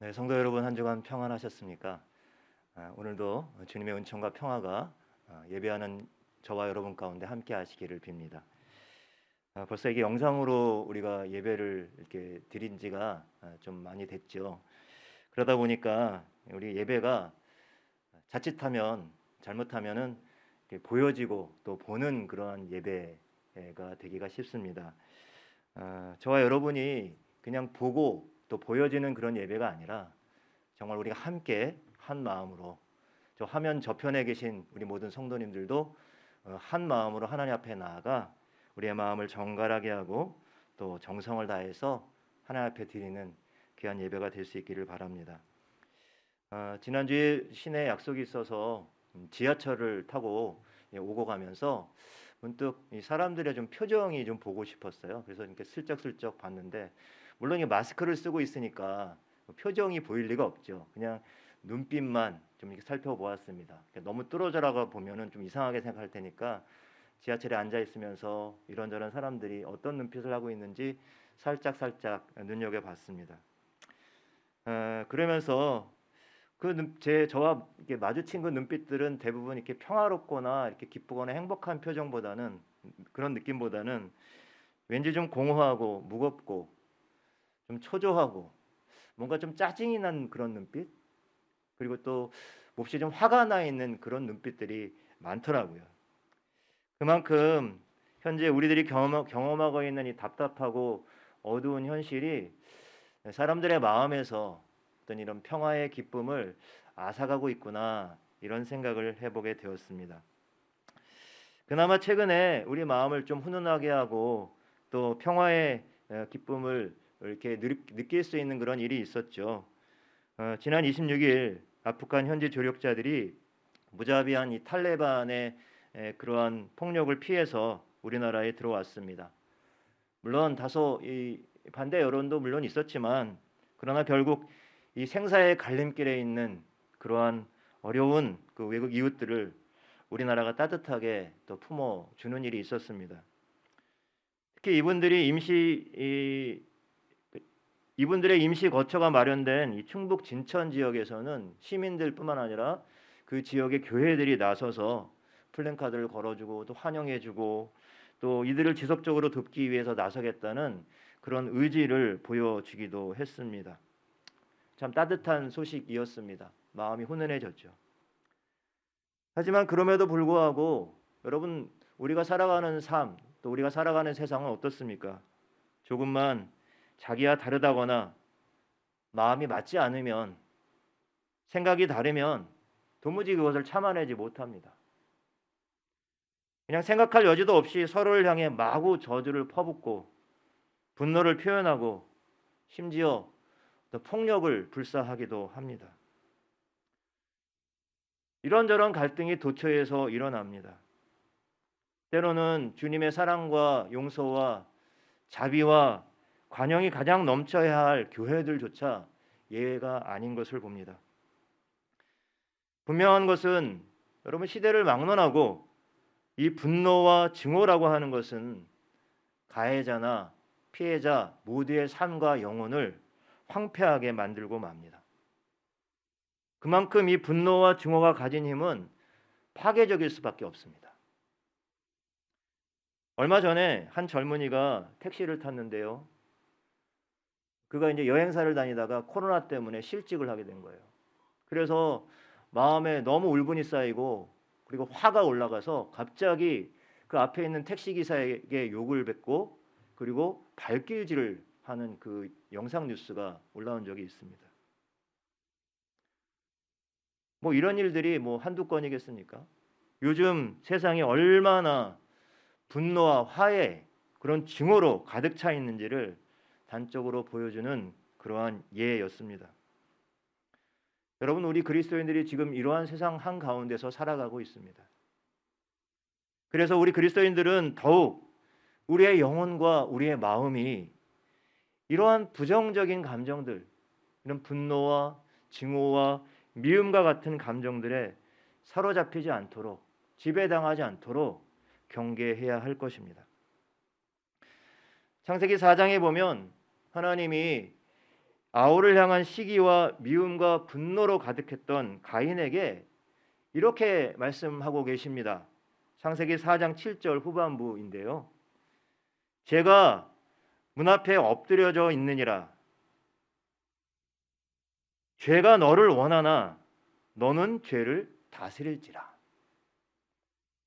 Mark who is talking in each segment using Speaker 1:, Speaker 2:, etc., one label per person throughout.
Speaker 1: 네, 성도 여러분 한 주간 평안하셨습니까? 오늘도 주님의 은총과 평화가 예배하는 저와 여러분 가운데 함께 하시기를 빕니다. 벌써 이게 영상으로 우리가 예배를 이렇게 드린 지가 좀 많이 됐죠. 그러다 보니까 우리 예배가 자칫하면 잘못하면은 이렇게 보여지고 또 보는 그러한 예배가 되기가 쉽습니다. 저와 여러분이 그냥 보고 또 보여지는 그런 예배가 아니라 정말 우리가 함께 한 마음으로 저 화면 저편에 계신 우리 모든 성도님들도 한 마음으로 하나님 앞에 나아가 우리의 마음을 정갈하게 하고 또 정성을 다해서 하나님 앞에 드리는 귀한 예배가 될 수 있기를 바랍니다. 지난주에 시내 약속이 있어서 지하철을 타고 오고 가면서 문득 이 사람들의 좀 표정이 좀 보고 싶었어요. 그래서 이렇게 슬쩍슬쩍 봤는데 물론 이 마스크를 쓰고 있으니까 표정이 보일 리가 없죠. 그냥 눈빛만 좀 이렇게 살펴보았습니다. 너무 뚫어져라가 보면은 좀 이상하게 생각할 테니까 지하철에 앉아 있으면서 이런저런 사람들이 어떤 눈빛을 하고 있는지 살짝 눈여겨봤습니다. 그러면서 저와 이렇게 마주친 그 눈빛들은 대부분 이렇게 평화롭거나 이렇게 기쁘거나 행복한 표정보다는 그런 느낌보다는 왠지 좀 공허하고 무겁고 좀 초조하고 뭔가 좀 짜증이 난 그런 눈빛, 그리고 또 몹시 좀 화가 나 있는 그런 눈빛들이 많더라고요. 그만큼 현재 우리들이 경험하고 있는 이 답답하고 어두운 현실이 사람들의 마음에서 어떤 이런 평화의 기쁨을 앗아가고 있구나, 이런 생각을 해보게 되었습니다. 그나마 최근에 우리 마음을 좀 훈훈하게 하고 또 평화의 기쁨을 이렇게 느낄 수 있는 그런 일이 있었죠. 지난 26일 아프간 현지 조력자들이 무자비한 이 탈레반의 그러한 폭력을 피해서 우리나라에 들어왔습니다. 물론 다소 이 반대 여론도 물론 있었지만 그러나 결국 이 생사의 갈림길에 있는 그러한 어려운 그 외국 이웃들을 우리나라가 따뜻하게 또 품어 주는 일이 있었습니다. 특히 이분들의 임시 거처가 마련된 이 충북 진천 지역에서는 시민들뿐만 아니라 그 지역의 교회들이 나서서 플랜카드를 걸어주고 또 환영해주고 또 이들을 지속적으로 돕기 위해서 나서겠다는 그런 의지를 보여주기도 했습니다. 참 따뜻한 소식이었습니다. 마음이 훈훈해졌죠. 하지만 그럼에도 불구하고 여러분, 우리가 살아가는 삶, 또 우리가 살아가는 세상은 어떻습니까? 조금만 자기와 다르다거나 마음이 맞지 않으면, 생각이 다르면 도무지 그것을 참아내지 못합니다. 그냥 생각할 여지도 없이 서로를 향해 마구 저주를 퍼붓고 분노를 표현하고 심지어 또 폭력을 불사하기도 합니다. 이런저런 갈등이 도처에서 일어납니다. 때로는 주님의 사랑과 용서와 자비와 관용이 가장 넘쳐야 할 교회들조차 예외가 아닌 것을 봅니다. 분명한 것은 여러분, 시대를 막론하고 이 분노와 증오라고 하는 것은 가해자나 피해자 모두의 삶과 영혼을 황폐하게 만들고 맙니다. 그만큼 이 분노와 증오가 가진 힘은 파괴적일 수밖에 없습니다. 얼마 전에 한 젊은이가 택시를 탔는데요. 그가 이제 여행사를 다니다가 코로나 때문에 실직을 하게 된 거예요. 그래서 마음에 너무 울분이 쌓이고 그리고 화가 올라가서 갑자기 그 앞에 있는 택시 기사에게 욕을 뱉고 그리고 발길질을 하는 그 영상 뉴스가 올라온 적이 있습니다. 뭐 이런 일들이 뭐 한두 건이겠습니까? 요즘 세상이 얼마나 분노와 화해, 그런 증오로 가득 차 있는지를 단적으로 보여주는 그러한 예였습니다. 여러분, 우리 그리스도인들이 지금 이러한 세상 한가운데서 살아가고 있습니다. 그래서 우리 그리스도인들은 더욱 우리의 영혼과 우리의 마음이 이러한 부정적인 감정들, 이런 분노와 증오와 미움과 같은 감정들에 사로잡히지 않도록, 지배당하지 않도록 경계해야 할 것입니다. 창세기 4장에 보면 하나님이 아우를 향한 시기와 미움과 분노로 가득했던 가인에게 이렇게 말씀하고 계십니다. 창세기 4장 7절 후반부인데요. 제가 문 앞에 엎드려져 있느니라. 죄가 너를 원하나 너는 죄를 다스릴지라.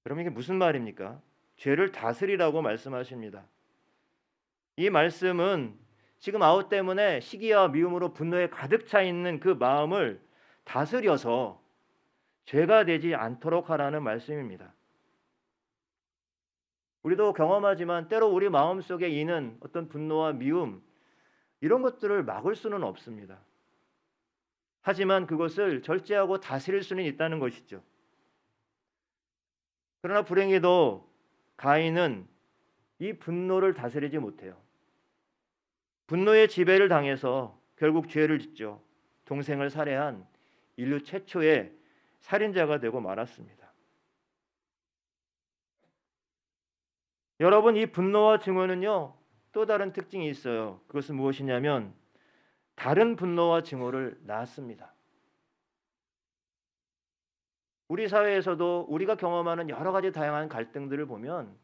Speaker 1: 그럼 이게 무슨 말입니까? 죄를 다스리라고 말씀하십니다. 이 말씀은 지금 아우 때문에 시기와 미움으로 분노에 가득 차 있는 그 마음을 다스려서 죄가 되지 않도록 하라는 말씀입니다. 우리도 경험하지만 때로 우리 마음속에 있는 어떤 분노와 미움 이런 것들을 막을 수는 없습니다. 하지만 그것을 절제하고 다스릴 수는 있다는 것이죠. 그러나 불행히도 가인은 이 분노를 다스리지 못해요. 분노의 지배를 당해서 결국 죄를 짓죠. 동생을 살해한 인류 최초의 살인자가 되고 말았습니다. 여러분, 이 분노와 증오는요, 또 다른 특징이 있어요. 그것은 무엇이냐면 다른 분노와 증오를 낳습니다. 우리 사회에서도 우리가 경험하는 여러 가지 다양한 갈등들을 보면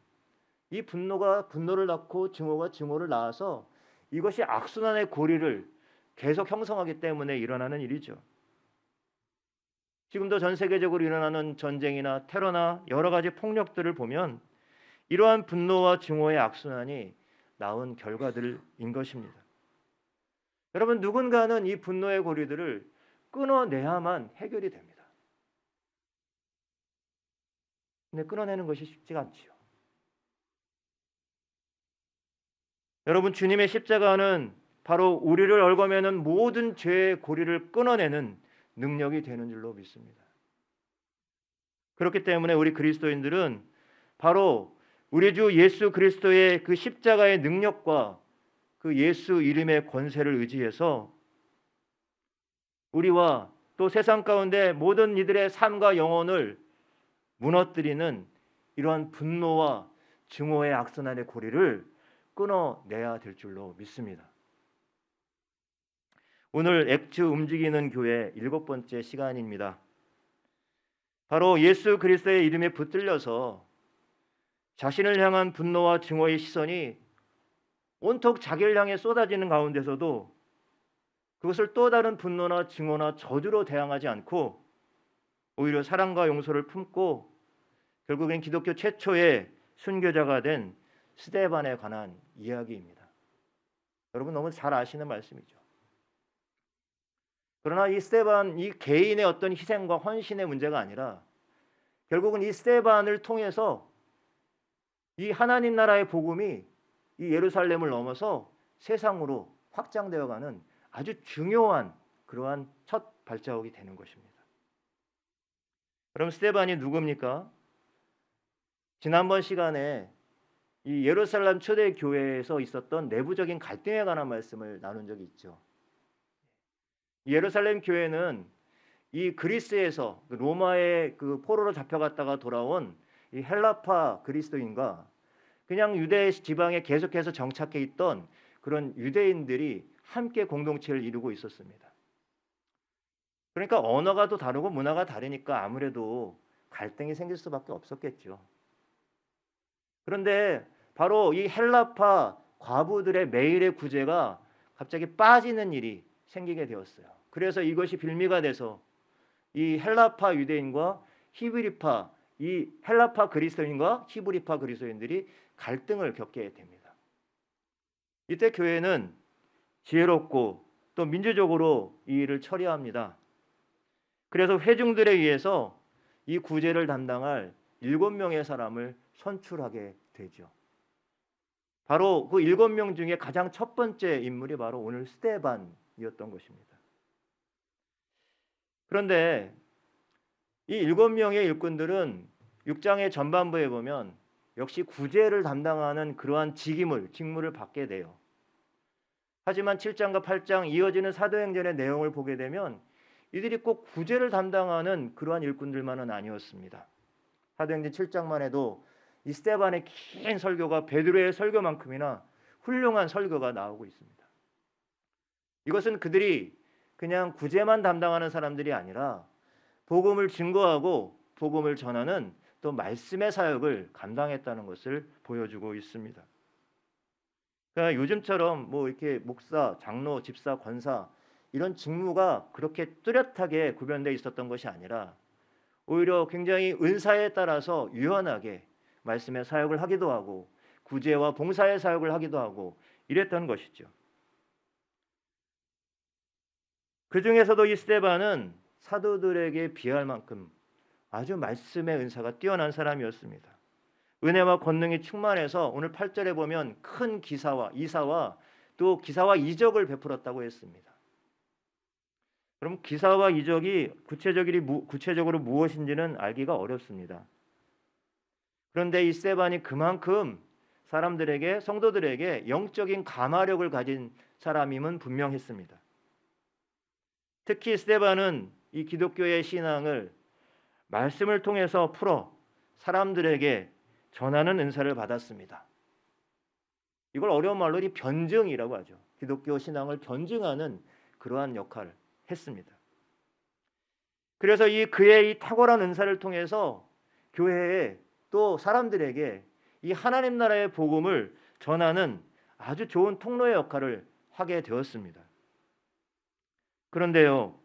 Speaker 1: 이 분노가 분노를 낳고 증오가 증오를 낳아서 이것이 악순환의 고리를 계속 형성하기 때문에 일어나는 일이죠. 지금도 전 세계적으로 일어나는 전쟁이나 테러나 여러 가지 폭력들을 보면 이러한 분노와 증오의 악순환이 낳은 결과들인 것입니다. 여러분, 누군가는 이 분노의 고리들을 끊어내야만 해결이 됩니다. 근데 끊어내는 것이 쉽지가 않지요. 여러분, 주님의 십자가는 바로 우리를 얽어매는 모든 죄의 고리를 끊어내는 능력이 되는 줄로 믿습니다. 그렇기 때문에 우리 그리스도인들은 바로 우리 주 예수 그리스도의 그 십자가의 능력과 그 예수 이름의 권세를 의지해서 우리와 또 세상 가운데 모든 이들의 삶과 영혼을 무너뜨리는 이러한 분노와 증오의 악순환의 고리를 끊어내야 될 줄로 믿습니다. 오늘 액츠 움직이는 교회 7번째 시간입니다. 바로 예수 그리스도의 이름에 붙들려서 자신을 향한 분노와 증오의 시선이 온통 자기를 향해 쏟아지는 가운데서도 그것을 또 다른 분노나 증오나 저주로 대항하지 않고 오히려 사랑과 용서를 품고 결국엔 기독교 최초의 순교자가 된 스데반에 관한 이야기입니다. 여러분 너무 잘 아시는 말씀이죠. 그러나 이 스데반, 이 개인의 어떤 희생과 헌신의 문제가 아니라 결국은 이 스데반을 통해서 이 하나님 나라의 복음이 이 예루살렘을 넘어서 세상으로 확장되어가는 아주 중요한 그러한 첫 발자국이 되는 것입니다. 그럼 스데반이 누굽니까? 지난번 시간에 이 예루살렘 초대 교회에서 있었던 내부적인 갈등에 관한 말씀을 나눈 적이 있죠. 예루살렘 교회는 이 그리스에서 로마의 그 포로로 잡혀갔다가 돌아온 이 헬라파 그리스도인과 그냥 유대 지방에 계속해서 정착해 있던 그런 유대인들이 함께 공동체를 이루고 있었습니다. 그러니까 언어가 또 다르고 문화가 다르니까 아무래도 갈등이 생길 수밖에 없었겠죠. 그런데 바로 이 헬라파 과부들의 매일의 구제가 갑자기 빠지는 일이 생기게 되었어요. 그래서 이것이 빌미가 돼서 이 헬라파 유대인과 히브리파, 이 헬라파 그리스도인과 히브리파 그리스도인들이 갈등을 겪게 됩니다. 이때 교회는 지혜롭고 또 민주적으로 이 일을 처리합니다. 그래서 회중들에 의해서 이 구제를 담당할 7명의 사람을 선출하게 되죠. 바로 그 7명 중에 가장 첫 번째 인물이 바로 오늘 스데반이었던 것입니다. 그런데 이 7명의 일꾼들은 6장의 전반부에 보면 역시 구제를 담당하는 그러한 직무를 받게 돼요. 하지만 7장과 8장 이어지는 사도행전의 내용을 보게 되면 이들이 꼭 구제를 담당하는 그러한 일꾼들만은 아니었습니다. 사도행전 7장만 해도 이 스데반의 긴 설교가 베드로의 설교만큼이나 훌륭한 설교가 나오고 있습니다. 이것은 그들이 그냥 구제만 담당하는 사람들이 아니라 복음을 증거하고 복음을 전하는 또 말씀의 사역을 감당했다는 것을 보여주고 있습니다. 그러니까 요즘처럼 뭐 이렇게 목사, 장로, 집사, 권사 이런 직무가 그렇게 뚜렷하게 구별되어 있었던 것이 아니라 오히려 굉장히 은사에 따라서 유연하게 말씀의 사역을 하기도 하고 구제와 봉사의 사역을 하기도 하고 이랬던 것이죠. 그 중에서도 이 스데반은 사도들에게 비할 만큼 아주 말씀의 은사가 뛰어난 사람이었습니다. 은혜와 권능이 충만해서 오늘 8절에 보면 큰 기사와 이사와 또 기사와 이적을 베풀었다고 했습니다. 그럼 기사와 이적이 구체적으로 무엇인지는 알기가 어렵습니다. 그런데 이 스데반이 그만큼 사람들에게 성도들에게 영적인 감화력을 가진 사람임은 분명했습니다. 특히 스데반은 이 기독교의 신앙을 말씀을 통해서 풀어 사람들에게 전하는 은사를 받았습니다. 이걸 어려운 말로 이 변증이라고 하죠. 기독교 신앙을 변증하는 그러한 역할을 했습니다. 그래서 그의 이 탁월한 은사를 통해서 교회에 또 사람들에게 이 하나님 나라의 복음을 전하는 아주 좋은 통로의 역할을 하게 되었습니다. 그런데요,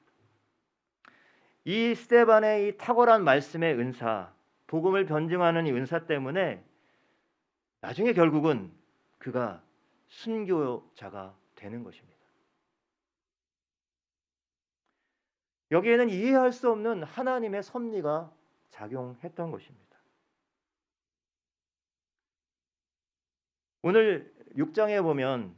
Speaker 1: 이 스데반의 이 탁월한 말씀의 은사, 복음을 변증하는 이 은사 때문에 나중에 결국은 그가 순교자가 되는 것입니다. 여기에는 이해할 수 없는 하나님의 섭리가 작용했던 것입니다. 오늘 6장에 보면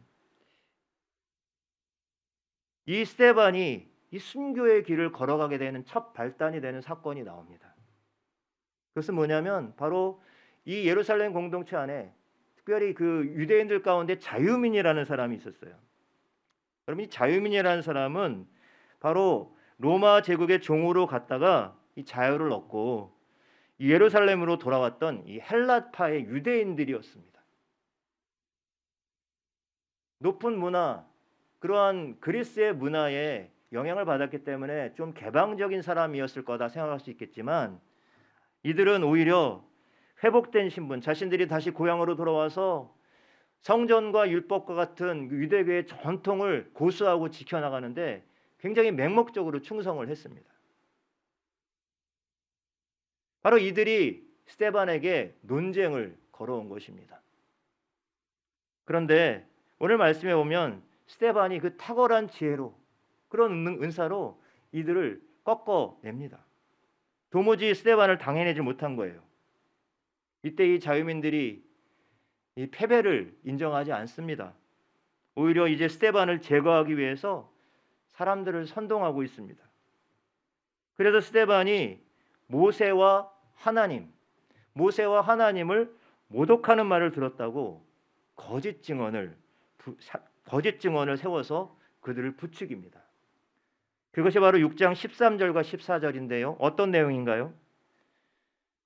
Speaker 1: 이 스데반이 이 순교의 길을 걸어가게 되는 첫 발단이 되는 사건이 나옵니다. 그것은 뭐냐면 바로 이 예루살렘 공동체 안에 특별히 그 유대인들 가운데 자유민이라는 사람이 있었어요. 그럼 이 자유민이라는 사람은 바로 로마 제국의 종으로 갔다가 이 자유를 얻고 예루살렘으로 돌아왔던 이 헬라파의 유대인들이었습니다. 높은 문화, 그러한 그리스의 문화에 영향을 받았기 때문에 좀 개방적인 사람이었을 거다 생각할 수 있겠지만 이들은 오히려 회복된 신분, 자신들이 다시 고향으로 돌아와서 성전과 율법과 같은 유대교의 전통을 고수하고 지켜나가는데 굉장히 맹목적으로 충성을 했습니다. 바로 이들이 스데반에게 논쟁을 걸어온 것입니다. 그런데 오늘 말씀에 보면 스데반이 그 탁월한 지혜로 그런 은사로 이들을 꺾어냅니다. 도무지 스데반을 당해내지 못한 거예요. 이때 이 자유민들이 이 패배를 인정하지 않습니다. 오히려 이제 스데반을 제거하기 위해서 사람들을 선동하고 있습니다. 그래서 스데반이 모세와 하나님을 모독하는 말을 들었다고 거짓 증언을 세워서 그들을 부추깁니다. 그것이 바로 6장 13절과 14절인데요. 어떤 내용인가요?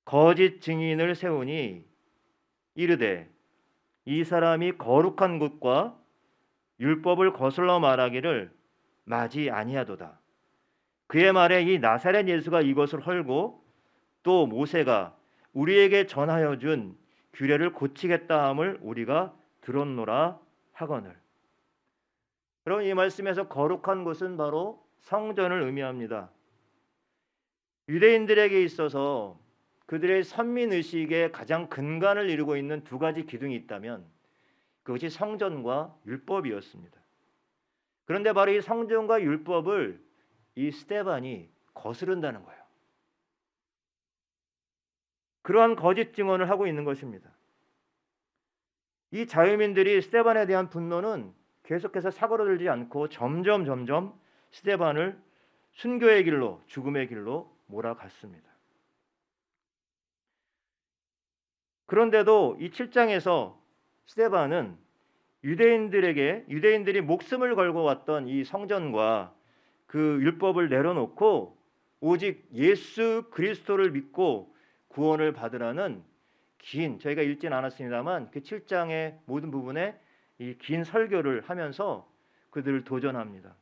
Speaker 1: 거짓 증인을 세우니 이르되 이 사람이 거룩한 곳과 율법을 거슬러 말하기를 마지 아니하도다. 그의 말에 이 나사렛 예수가 이것을 헐고 또 모세가 우리에게 전하여 준 규례를 고치겠다 함을 우리가 들었노라 하거늘. 그럼 이 말씀에서 거룩한 곳은 바로 성전을 의미합니다. 유대인들에게 있어서 그들의 선민의식의 가장 근간을 이루고 있는 두 가지 기둥이 있다면 그것이 성전과 율법이었습니다. 그런데 바로 이 성전과 율법을 이 스데반이 거스른다는 거예요. 그러한 거짓 증언을 하고 있는 것입니다. 이 자유민들이 스데반에 대한 분노는 계속해서 사그러들지 않고 점점 스데반을 순교의 길로, 죽음의 길로 몰아갔습니다. 그런데도 이 7장에서 스데반은 유대인들이 목숨을 걸고 왔던 이 성전과 그 율법을 내려놓고 오직 예수 그리스도를 믿고 구원을 받으라는 저희가 읽진 않았습니다만 그 7장의 모든 부분에 이 긴 설교를 하면서 그들을 도전합니다.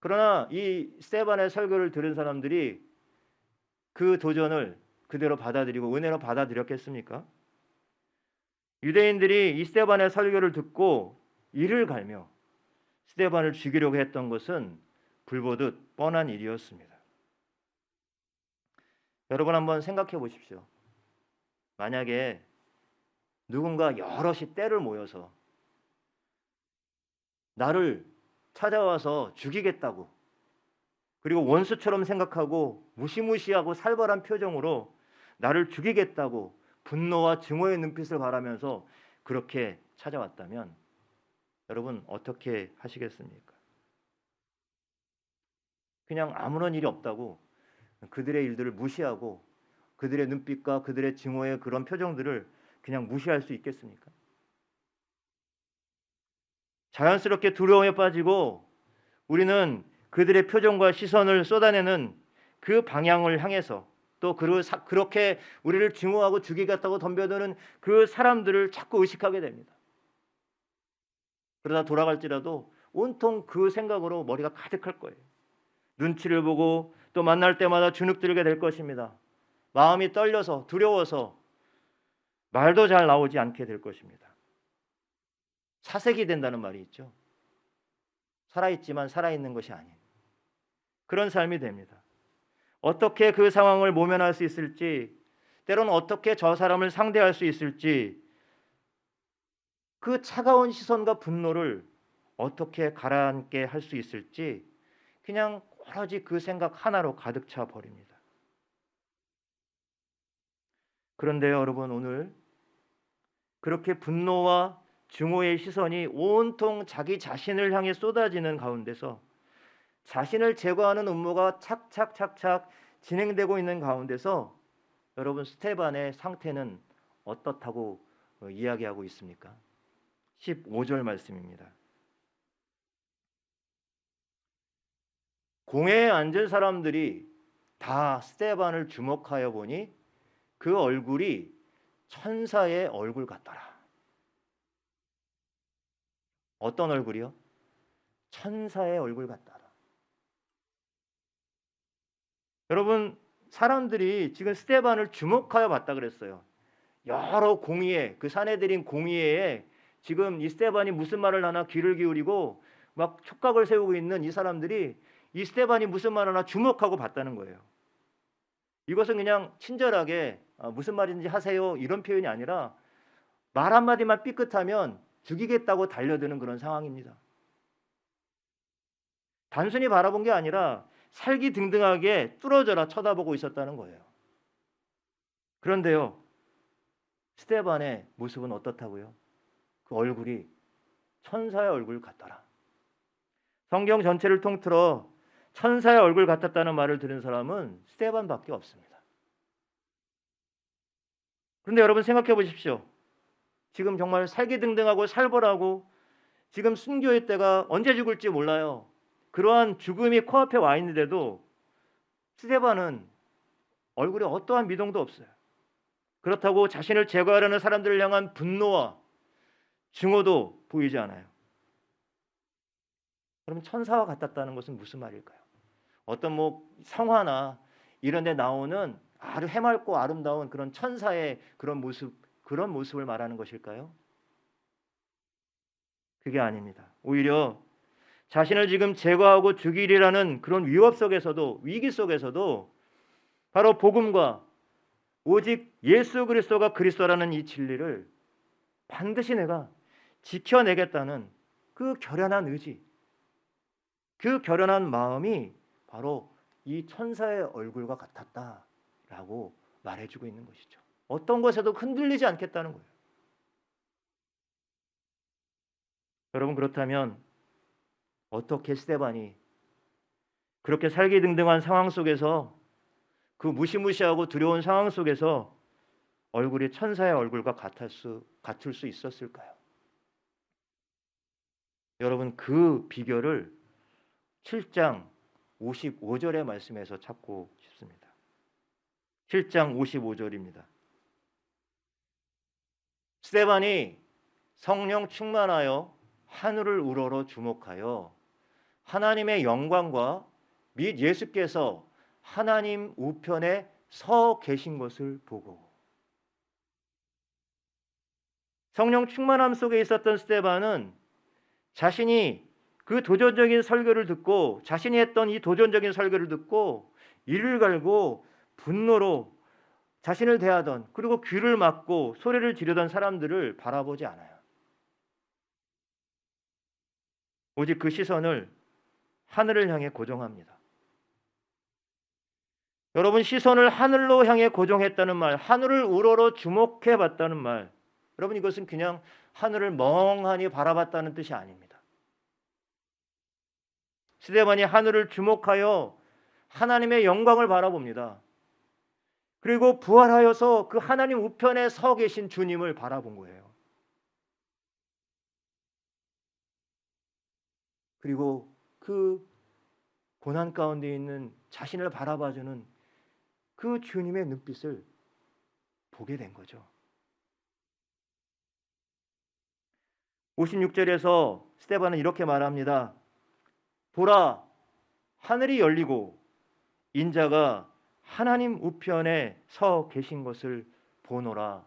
Speaker 1: 그러나 이 스데반의 설교를 들은 사람들이 그 도전을 그대로 받아들이고 은혜로 받아들였겠습니까? 유대인들이 이 스데반의 설교를 듣고 이를 갈며 스데반을 죽이려고 했던 것은 불보듯 뻔한 일이었습니다. 여러분 한번 생각해 보십시오. 만약에 누군가 여럿이 떼를 모여서 나를 찾아와서 죽이겠다고, 그리고 원수처럼 생각하고 무시무시하고 살벌한 표정으로 나를 죽이겠다고 분노와 증오의 눈빛을 바라면서 그렇게 찾아왔다면 여러분 어떻게 하시겠습니까? 그냥 아무런 일이 없다고 그들의 일들을 무시하고 그들의 눈빛과 그들의 증오의 그런 표정들을 그냥 무시할 수 있겠습니까? 자연스럽게 두려움에 빠지고 우리는 그들의 표정과 시선을 쏟아내는 그 방향을 향해서 또 그렇게 우리를 증오하고 죽이겠다고 덤벼드는 그 사람들을 자꾸 의식하게 됩니다. 그러다 돌아갈지라도 온통 그 생각으로 머리가 가득할 거예요. 눈치를 보고 또 만날 때마다 주눅들게 될 것입니다. 마음이 떨려서 두려워서 말도 잘 나오지 않게 될 것입니다. 사색이 된다는 말이 있죠. 살아있지만 살아있는 것이 아닌 그런 삶이 됩니다. 어떻게 그 상황을 모면할 수 있을지, 때로는 어떻게 저 사람을 상대할 수 있을지, 그 차가운 시선과 분노를 어떻게 가라앉게 할 수 있을지 그냥 오로지 그 생각 하나로 가득 차 버립니다. 그런데요, 여러분, 오늘 그렇게 분노와 증오의 시선이 온통 자기 자신을 향해 쏟아지는 가운데서 자신을 제거하는 음모가 착착착착 진행되고 있는 가운데서 여러분 스데반의 상태는 어떻다고 이야기하고 있습니까? 15절 말씀입니다. 공회에 앉은 사람들이 다 스데반을 주목하여 보니 그 얼굴이 천사의 얼굴 같더라. 어떤 얼굴이요? 천사의 얼굴 같더라. 여러분, 사람들이 지금 스데반을 주목하여 봤다 그랬어요. 여러 공의회, 그 사내들인 공의회에 지금 이 스데반이 무슨 말을 하나 귀를 기울이고 막 촉각을 세우고 있는 이 사람들이 이 스데반이 무슨 말 하나 주목하고 봤다는 거예요. 이것은 그냥 친절하게 무슨 말인지 하세요 이런 표현이 아니라 말 한마디만 삐끗하면 죽이겠다고 달려드는 그런 상황입니다. 단순히 바라본 게 아니라 살기등등하게 뚫어져라 쳐다보고 있었다는 거예요. 그런데요, 스데반의 모습은 어떻다고요? 그 얼굴이 천사의 얼굴 같더라. 성경 전체를 통틀어 천사의 얼굴 같았다는 말을 들은 사람은 스데반밖에 없습니다. 그런데 여러분 생각해 보십시오. 지금 정말 살기등등하고 살벌하고 지금 순교의 때가 언제 죽을지 몰라요. 그러한 죽음이 코앞에 와 있는데도 스데반은 얼굴에 어떠한 미동도 없어요. 그렇다고 자신을 제거하려는 사람들을 향한 분노와 증오도 보이지 않아요. 그럼 천사와 같았다는 것은 무슨 말일까요? 어떤 성화나 이런 데 나오는 아주 해맑고 아름다운 그런 천사의 그런 모습을 말하는 것일까요? 그게 아닙니다. 오히려 자신을 지금 제거하고 죽이리라는 그런 위기 속에서도 바로 복음과 오직 예수 그리스도가 그리스도라는 이 진리를 반드시 내가 지켜내겠다는 그 결연한 의지, 그 결연한 마음이 바로 이 천사의 얼굴과 같았다라고 말해주고 있는 것이죠. 어떤 것에도 흔들리지 않겠다는 거예요. 여러분, 그렇다면 어떻게 스데반이 그렇게 살기등등한 상황 속에서 그 무시무시하고 두려운 상황 속에서 얼굴이 천사의 얼굴과 같을 수 있었을까요? 여러분, 그 비결을 7장 55절의 말씀에서 찾고 싶습니다. 7장 55절입니다. 스데반이 성령 충만하여 하늘을 우러러 주목하여 하나님의 영광과 및 예수께서 하나님 우편에 서 계신 것을 보고. 성령 충만함 속에 있었던 스데반은 자신이 그 도전적인 설교를 듣고, 자신이 했던 이 도전적인 설교를 듣고 이를 갈고 분노로 자신을 대하던, 그리고 귀를 막고 소리를 지르던 사람들을 바라보지 않아요. 오직 그 시선을 하늘을 향해 고정합니다. 여러분, 시선을 하늘로 향해 고정했다는 말, 하늘을 우러러 주목해 봤다는 말, 여러분, 이것은 그냥 하늘을 멍하니 바라봤다는 뜻이 아닙니다. 스데반이 하늘을 주목하여 하나님의 영광을 바라봅니다. 그리고 부활하여서 그 하나님 우편에 서 계신 주님을 바라본 거예요. 그리고 그 고난 가운데 있는 자신을 바라봐주는 그 주님의 눈빛을 보게 된 거죠. 56절에서 스데반은 이렇게 말합니다. 보라, 하늘이 열리고 인자가 하나님 우편에 서 계신 것을 보노라.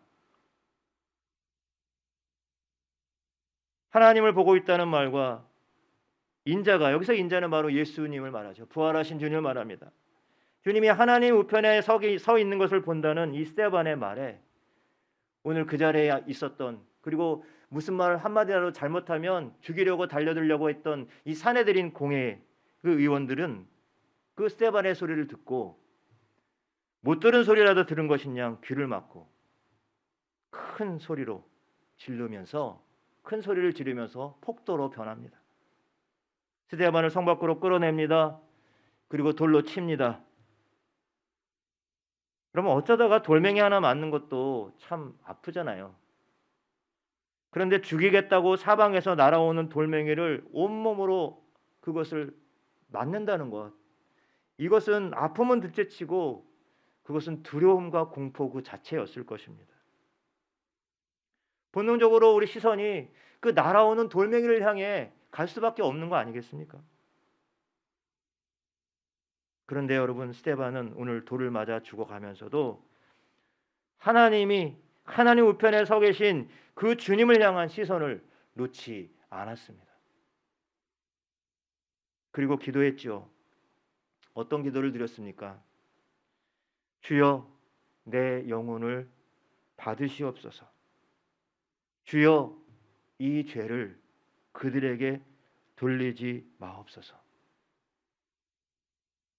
Speaker 1: 하나님을 보고 있다는 말과 인자가, 여기서 인자는 바로 예수님을 말하죠. 부활하신 주님을 말합니다. 주님이 하나님 우편에 서 있는 것을 본다는 이 스데반의 말에 오늘 그 자리에 있었던, 그리고 무슨 말을 한마디라도 잘못하면 죽이려고 달려들려고 했던 이 사내들인 공회 그 의원들은 그 스데반의 소리를 듣고 못 들은 소리라도 들은 것이냐 귀를 막고 큰 소리를 지르면서 폭도로 변합니다. 스데반을 성 밖으로 끌어냅니다. 그리고 돌로 칩니다. 그러면 어쩌다가 돌멩이 하나 맞는 것도 참 아프잖아요. 그런데 죽이겠다고 사방에서 날아오는 돌멩이를 온몸으로 그것을 맞는다는 것, 이것은 아픔은 둘째치고 그것은 두려움과 공포 그 자체였을 것입니다. 본능적으로 우리 시선이 그 날아오는 돌멩이를 향해 갈 수밖에 없는 거 아니겠습니까? 그런데 여러분, 스데반은 오늘 돌을 맞아 죽어가면서도 하나님 우편에 서 계신 그 주님을 향한 시선을 놓지 않았습니다. 그리고 기도했죠. 어떤 기도를 드렸습니까? 주여, 내 영혼을 받으시옵소서. 주여, 이 죄를 그들에게 돌리지 마옵소서.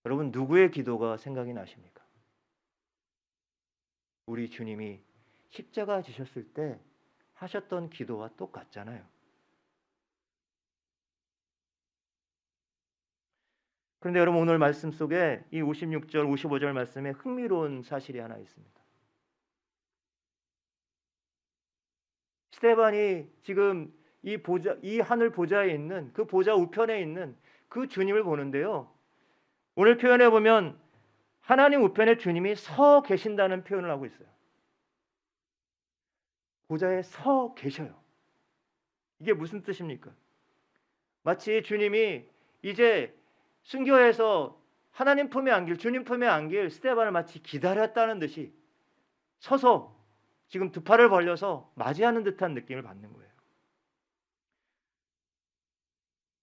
Speaker 1: 여러분, 누구의 기도가 생각이 나십니까? 우리 주님이 십자가 지셨을 때 하셨던 기도와 똑같잖아요. 그런데 여러분, 오늘 말씀 속에 이 56절, 55절 말씀에 흥미로운 사실이 하나 있습니다. 스데반이 지금 이 하늘 보좌에 있는 그 보좌 우편에 있는 그 주님을 보는데요. 오늘 표현해 보면 하나님 우편에 주님이 서 계신다는 표현을 하고 있어요. 보좌에 서 계셔요. 이게 무슨 뜻입니까? 마치 주님이 이제 순교해서 하나님 품에 안길, 주님 품에 안길 스데반을 마치 기다렸다는 듯이 서서 지금 두 팔을 벌려서 맞이하는 듯한 느낌을 받는 거예요.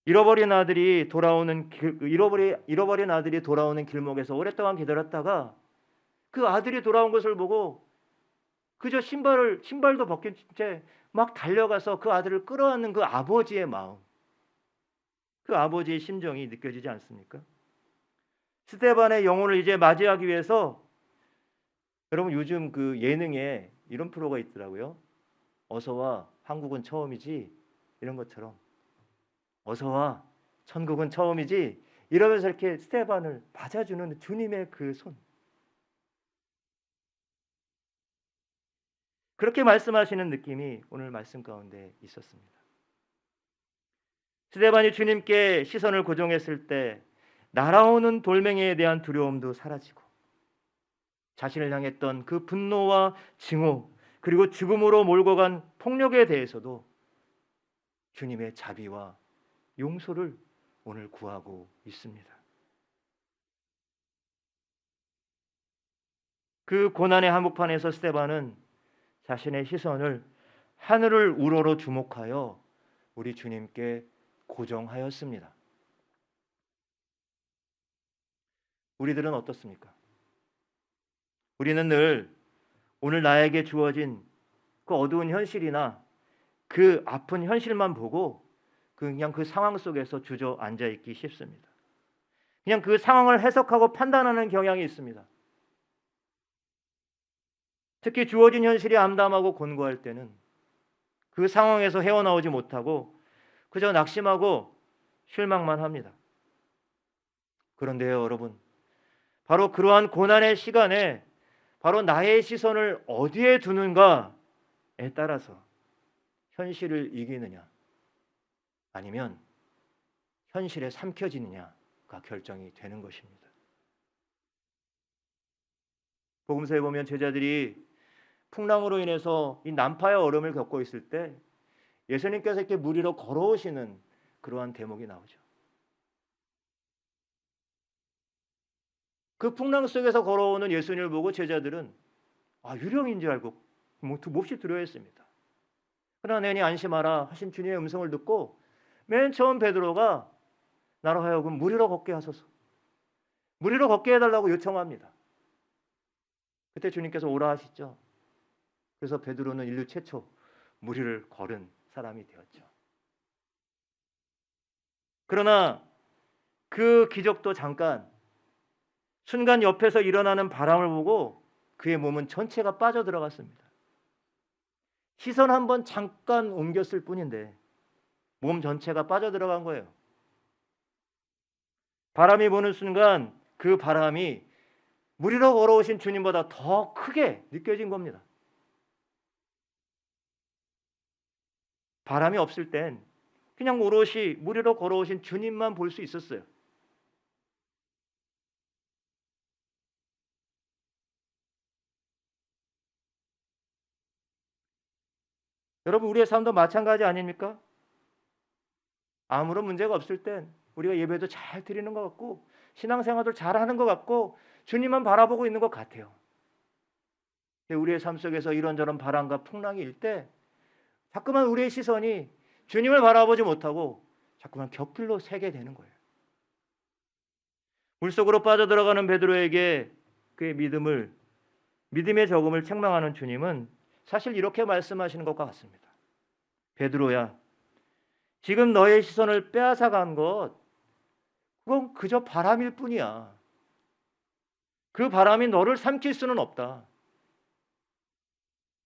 Speaker 1: 잃어버린 아들이 돌아오는 길목에서 오랫동안 기다렸다가 그 아들이 돌아온 것을 보고 그저 신발도 벗긴 채 막 달려가서 그 아들을 끌어안는 그 아버지의 마음, 그 아버지의 심정이 느껴지지 않습니까? 스데반의 영혼을 이제 맞이하기 위해서, 여러분, 요즘 그 예능에 이런 프로가 있더라고요. 어서와, 한국은 처음이지, 이런 것처럼 어서와, 천국은 처음이지, 이러면서 이렇게 스데반을 맞아주는 주님의 그 손, 그렇게 말씀하시는 느낌이 오늘 말씀 가운데 있었습니다. 스데반이 주님께 시선을 고정했을 때 날아오는 돌멩이에 대한 두려움도 사라지고 자신을 향했던 그 분노와 증오, 그리고 죽음으로 몰고 간 폭력에 대해서도 주님의 자비와 용서를 오늘 구하고 있습니다. 그 고난의 한복판에서 스데반은 자신의 시선을 하늘을 우러러 주목하여 우리 주님께 고정하였습니다. 우리들은 어떻습니까? 우리는 늘 오늘 나에게 주어진 그 어두운 현실이나 그 아픈 현실만 보고 그냥 그 상황 속에서 주저앉아 있기 쉽습니다. 그냥 그 상황을 해석하고 판단하는 경향이 있습니다. 특히 주어진 현실이 암담하고 곤고할 때는 그 상황에서 헤어나오지 못하고 그저 낙심하고 실망만 합니다. 그런데요, 여러분, 바로 그러한 고난의 시간에 바로 나의 시선을 어디에 두는가에 따라서 현실을 이기느냐 아니면 현실에 삼켜지느냐가 결정이 되는 것입니다. 복음서에 보면 제자들이 풍랑으로 인해서 이 난파의 얼음을 겪고 있을 때 예수님께서 이렇게 물 위로 걸어오시는 그러한 대목이 나오죠. 그 풍랑 속에서 걸어오는 예수님을 보고 제자들은 유령인 줄 알고 몹시 두려워했습니다. 그러나 내니 안심하라 하신 주님의 음성을 듣고 맨 처음 베드로가 나로 하여금 물 위로 걷게 하소서, 물 위로 걷게 해달라고 요청합니다. 그때 주님께서 오라 하시죠. 그래서 베드로는 인류 최초 물 위를 걸은 사람이 되었죠. 그러나 그 기적도 잠깐, 순간 옆에서 일어나는 바람을 보고 그의 몸은 전체가 빠져들어갔습니다. 시선 한번 잠깐 옮겼을 뿐인데 몸 전체가 빠져들어간 거예요. 바람이 부는 순간 그 바람이 물 위로 걸어오신 주님보다 더 크게 느껴진 겁니다. 바람이 없을 땐 그냥 오롯이 물 위로 걸어오신 주님만 볼 수 있었어요. 여러분, 우리의 삶도 마찬가지 아닙니까? 아무런 문제가 없을 땐 우리가 예배도 잘 드리는 것 같고 신앙생활도 잘하는 것 같고 주님만 바라보고 있는 것 같아요. 우리의 삶 속에서 이런저런 바람과 풍랑이 일 때 자꾸만 우리의 시선이 주님을 바라보지 못하고 자꾸만 곁길로 새게 되는 거예요. 물속으로 빠져들어가는 베드로에게 그의 믿음의 적음을 책망하는 주님은 사실 이렇게 말씀하시는 것과 같습니다. 베드로야, 지금 너의 시선을 빼앗아간 것, 그건 그저 바람일 뿐이야. 그 바람이 너를 삼킬 수는 없다.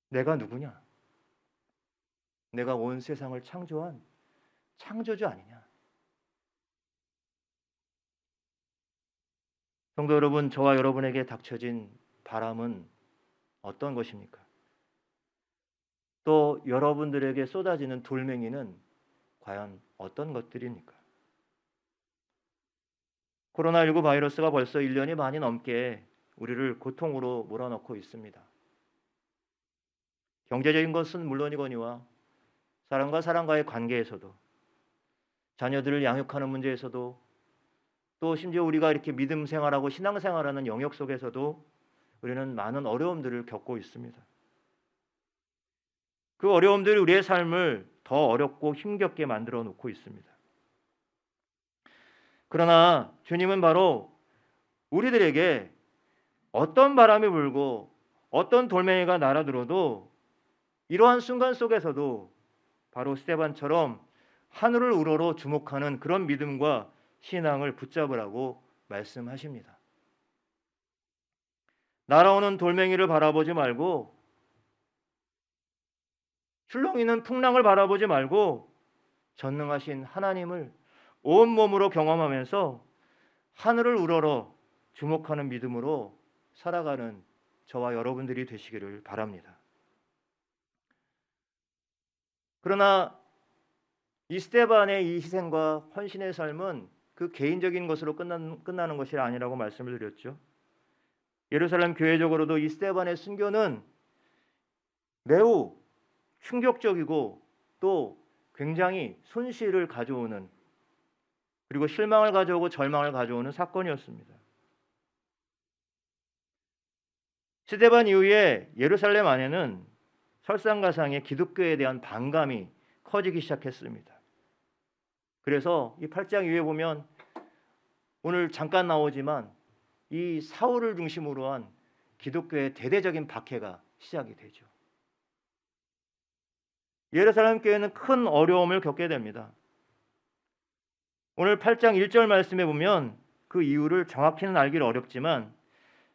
Speaker 1: 내가 누구냐? 내가 온 세상을 창조한 창조주 아니냐? 성도 여러분, 저와 여러분에게 닥쳐진 바람은 어떤 것입니까? 또 여러분들에게 쏟아지는 돌멩이는 과연 어떤 것들입니까? 코로나19 바이러스가 벌써 1년이 많이 넘게 우리를 고통으로 몰아넣고 있습니다. 경제적인 것은 물론이거니와 사람과 사람과의 관계에서도, 자녀들을 양육하는 문제에서도, 또 심지어 우리가 이렇게 믿음 생활하고 신앙 생활하는 영역 속에서도 우리는 많은 어려움들을 겪고 있습니다. 그 어려움들이 우리의 삶을 더 어렵고 힘겹게 만들어 놓고 있습니다. 그러나 주님은 바로 우리들에게 어떤 바람이 불고 어떤 돌멩이가 날아들어도 이러한 순간 속에서도 바로 스데반처럼 하늘을 우러러 주목하는 그런 믿음과 신앙을 붙잡으라고 말씀하십니다. 날아오는 돌멩이를 바라보지 말고, 출렁이는 풍랑을 바라보지 말고 전능하신 하나님을 온몸으로 경험하면서 하늘을 우러러 주목하는 믿음으로 살아가는 저와 여러분들이 되시기를 바랍니다. 그러나 이 스데반의 이 희생과 헌신의 삶은 그 개인적인 것으로 끝나는 것이 아니라고 말씀을 드렸죠. 예루살렘 교회적으로도 이 스데반의 순교는 매우 충격적이고 또 굉장히 손실을 가져오는, 그리고 실망을 가져오고 절망을 가져오는 사건이었습니다. 스데반 이후에 예루살렘 안에는 설상가상의 기독교에 대한 반감이 커지기 시작했습니다. 그래서 이 8장 이후에 보면 오늘 잠깐 나오지만 이 사울을 중심으로 한 기독교의 대대적인 박해가 시작이 되죠. 예루살렘 교회는 큰 어려움을 겪게 됩니다. 오늘 8장 1절 말씀에 보면 그 이유를 정확히는 알기는 어렵지만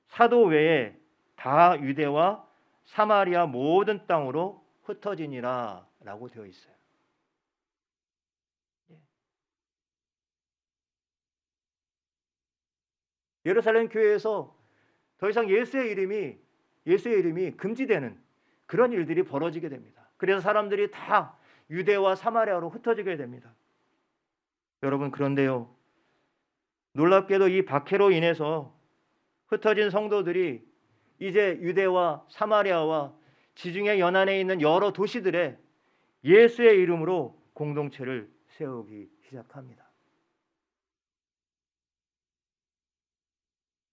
Speaker 1: 사도 외에 다 유대와 사마리아 모든 땅으로 흩어지니라 라고 되어 있어요. 예루살렘 교회에서 더 이상 예수의 이름이 금지되는 그런 일들이 벌어지게 됩니다. 그래서 사람들이 다 유대와 사마리아로 흩어지게 됩니다. 여러분, 그런데요, 놀랍게도 이 박해로 인해서 흩어진 성도들이 이제 유대와 사마리아와 지중해 연안에 있는 여러 도시들에 예수의 이름으로 공동체를 세우기 시작합니다.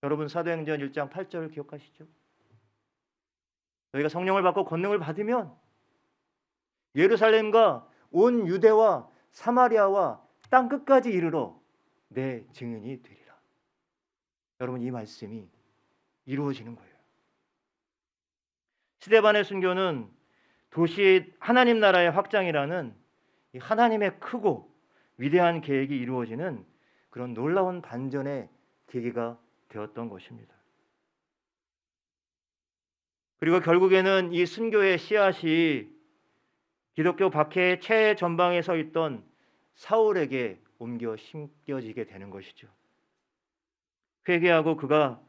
Speaker 1: 여러분, 사도행전 1장 8절 기억하시죠? 너희가 성령을 받고 권능을 받으면 예루살렘과 온 유대와 사마리아와 땅 끝까지 이르러 내 증인이 되리라. 여러분, 이 말씀이 이루어지는 거예요. 스데반의 순교는 도시 하나님 나라의 확장이라는 이 하나님의 크고 위대한 계획이 이루어지는 그런 놀라운 반전의 계기가 되었던 것입니다. 그리고 결국에는 이 순교의 씨앗이 기독교 박해의 최전방에 서 있던 사울에게 옮겨 심겨지게 되는 것이죠. 회개하고 그가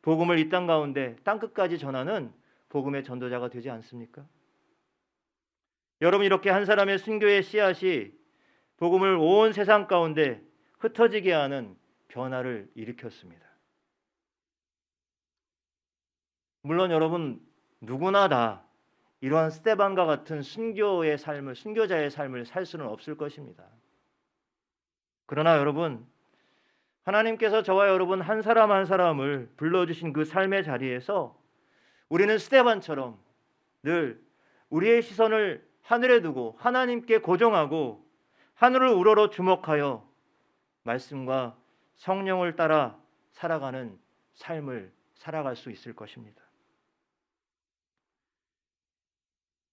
Speaker 1: 복음을 이 땅 가운데 땅끝까지 전하는 복음의 전도자가 되지 않습니까? 여러분, 이렇게 한 사람의 순교의 씨앗이 복음을 온 세상 가운데 흩어지게 하는 변화를 일으켰습니다. 물론 여러분, 누구나 다 이러한 스데반과 같은 순교자의 삶을 살 수는 없을 것입니다. 그러나 여러분, 하나님께서 저와 여러분 한 사람 한 사람을 불러주신 그 삶의 자리에서 우리는 스데반처럼 늘 우리의 시선을 하늘에 두고 하나님께 고정하고 하늘을 우러러 주목하여 말씀과 성령을 따라 살아가는 삶을 살아갈 수 있을 것입니다.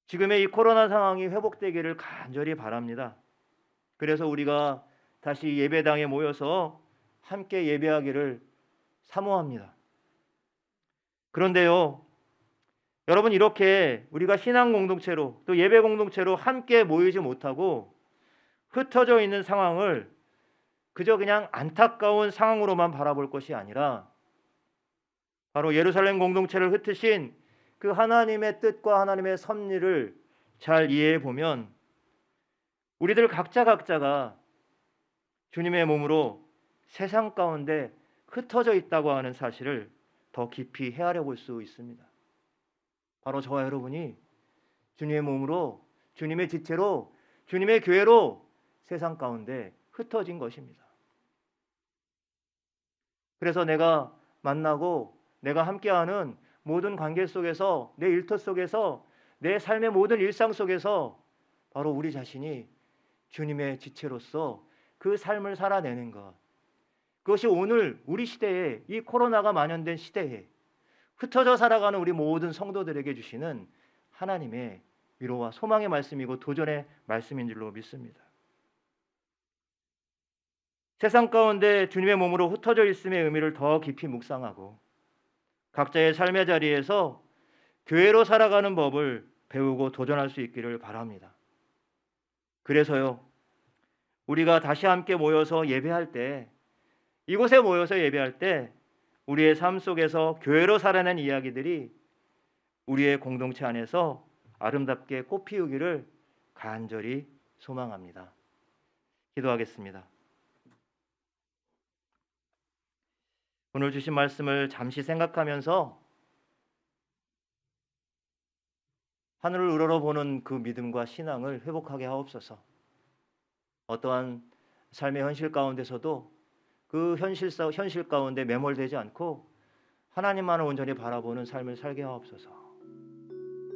Speaker 1: 지금의 이 코로나 상황이 회복되기를 간절히 바랍니다. 그래서 우리가 다시 예배당에 모여서 함께 예배하기를 사모합니다. 그런데요, 여러분, 이렇게 우리가 신앙 공동체로 또 예배 공동체로 함께 모이지 못하고 흩어져 있는 상황을 그저 그냥 안타까운 상황으로만 바라볼 것이 아니라 바로 예루살렘 공동체를 흩으신 그 하나님의 뜻과 하나님의 섭리를 잘 이해해 보면 우리들 각자가 주님의 몸으로 세상 가운데 흩어져 있다고 하는 사실을 더 깊이 헤아려 볼 수 있습니다. 바로 저와 여러분이 주님의 몸으로, 주님의 지체로, 주님의 교회로 세상 가운데 흩어진 것입니다. 그래서 내가 만나고 내가 함께하는 모든 관계 속에서, 내 일터 속에서, 내 삶의 모든 일상 속에서 바로 우리 자신이 주님의 지체로서 그 삶을 살아내는 것, 그것이 오늘 우리 시대에, 이 코로나가 만연된 시대에 흩어져 살아가는 우리 모든 성도들에게 주시는 하나님의 위로와 소망의 말씀이고 도전의 말씀인 줄로 믿습니다. 세상 가운데 주님의 몸으로 흩어져 있음의 의미를 더 깊이 묵상하고 각자의 삶의 자리에서 교회로 살아가는 법을 배우고 도전할 수 있기를 바랍니다. 그래서요, 우리가 다시 함께 모여서 예배할 때, 이곳에 모여서 예배할 때 우리의 삶 속에서 교회로 살아낸 이야기들이 우리의 공동체 안에서 아름답게 꽃피우기를 간절히 소망합니다. 기도하겠습니다. 오늘 주신 말씀을 잠시 생각하면서 하늘을 우러러보는 그 믿음과 신앙을 회복하게 하옵소서. 어떠한 삶의 현실 가운데서도 그 현실 가운데 매몰되지 않고 하나님만을 온전히 바라보는 삶을 살게 하옵소서.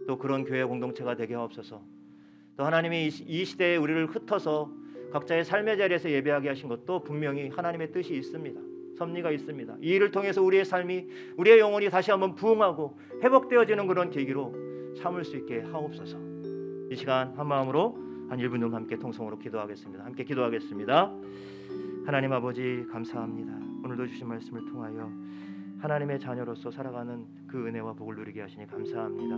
Speaker 1: 또 그런 교회 공동체가 되게 하옵소서. 또 하나님이 이 시대에 우리를 흩어서 각자의 삶의 자리에서 예배하게 하신 것도 분명히 하나님의 뜻이 있습니다. 섭리가 있습니다. 이 일을 통해서 우리의 삶이, 우리의 영혼이 다시 한번 부흥하고 회복되어지는 그런 계기로 삼을 수 있게 하옵소서. 이 시간 한 마음으로 한 1분 정도 함께 통성으로 기도하겠습니다. 함께 기도하겠습니다. 하나님 아버지 감사합니다. 오늘도 주신 말씀을 통하여 하나님의 자녀로서 살아가는 그 은혜와 복을 누리게 하시니 감사합니다.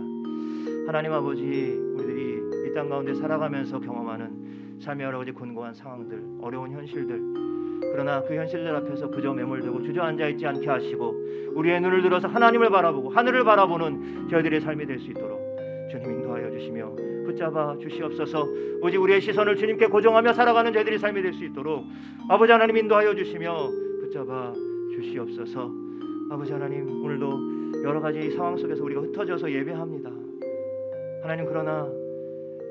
Speaker 1: 하나님 아버지, 우리들이 이 땅 가운데 살아가면서 경험하는 삶의 여러 가지 곤고한 상황들, 어려운 현실들, 그러나 그 현실들 앞에서 그저 매몰되고 주저앉아 있지 않게 하시고 우리의 눈을 들어서 하나님을 바라보고 하늘을 바라보는 저희들의 삶이 될 수 있도록 주님 인도하여 주시며 붙잡아 주시옵소서. 오직 우리의 시선을 주님께 고정하며 살아가는 저희들의 삶이 될 수 있도록 아버지 하나님 인도하여 주시며 붙잡아 주시옵소서. 아버지 하나님, 오늘도 여러 가지 상황 속에서 우리가 흩어져서 예배합니다. 하나님, 그러나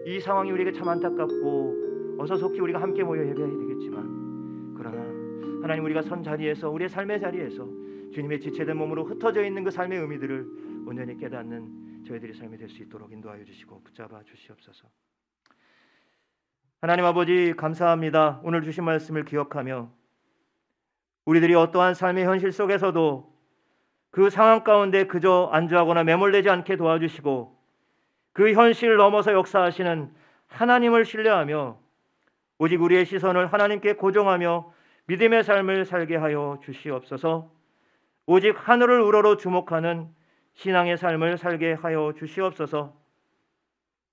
Speaker 1: 이 상황이 우리에게 참 안타깝고 어서 속히 우리가 함께 모여 예배해야 되겠지만, 그러나 하나님, 우리가 선 자리에서, 우리의 삶의 자리에서 주님의 지체된 몸으로 흩어져 있는 그 삶의 의미들을 온전히 깨닫는 저희들의 삶이 될 수 있도록 인도하여 주시고 붙잡아 주시옵소서. 하나님 아버지 감사합니다. 오늘 주신 말씀을 기억하며 우리들이 어떠한 삶의 현실 속에서도 그 상황 가운데 그저 안주하거나 매몰되지 않게 도와주시고 그 현실을 넘어서 역사하시는 하나님을 신뢰하며 오직 우리의 시선을 하나님께 고정하며 믿음의 삶을 살게 하여 주시옵소서. 오직 하늘을 우러러 주목하는 신앙의 삶을 살게 하여 주시옵소서.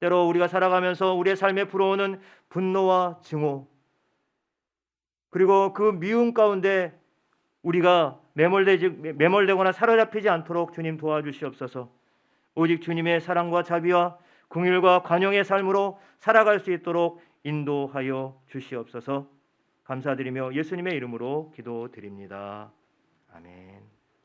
Speaker 1: 때로 우리가 살아가면서 우리의 삶에 불어오는 분노와 증오, 그리고 그 미움 가운데 우리가 매몰되거나 사로잡히지 않도록 주님 도와주시옵소서. 오직 주님의 사랑과 자비와 긍휼과 관용의 삶으로 살아갈 수 있도록 인도하여 주시옵소서. 감사드리며 예수님의 이름으로 기도드립니다. 아멘.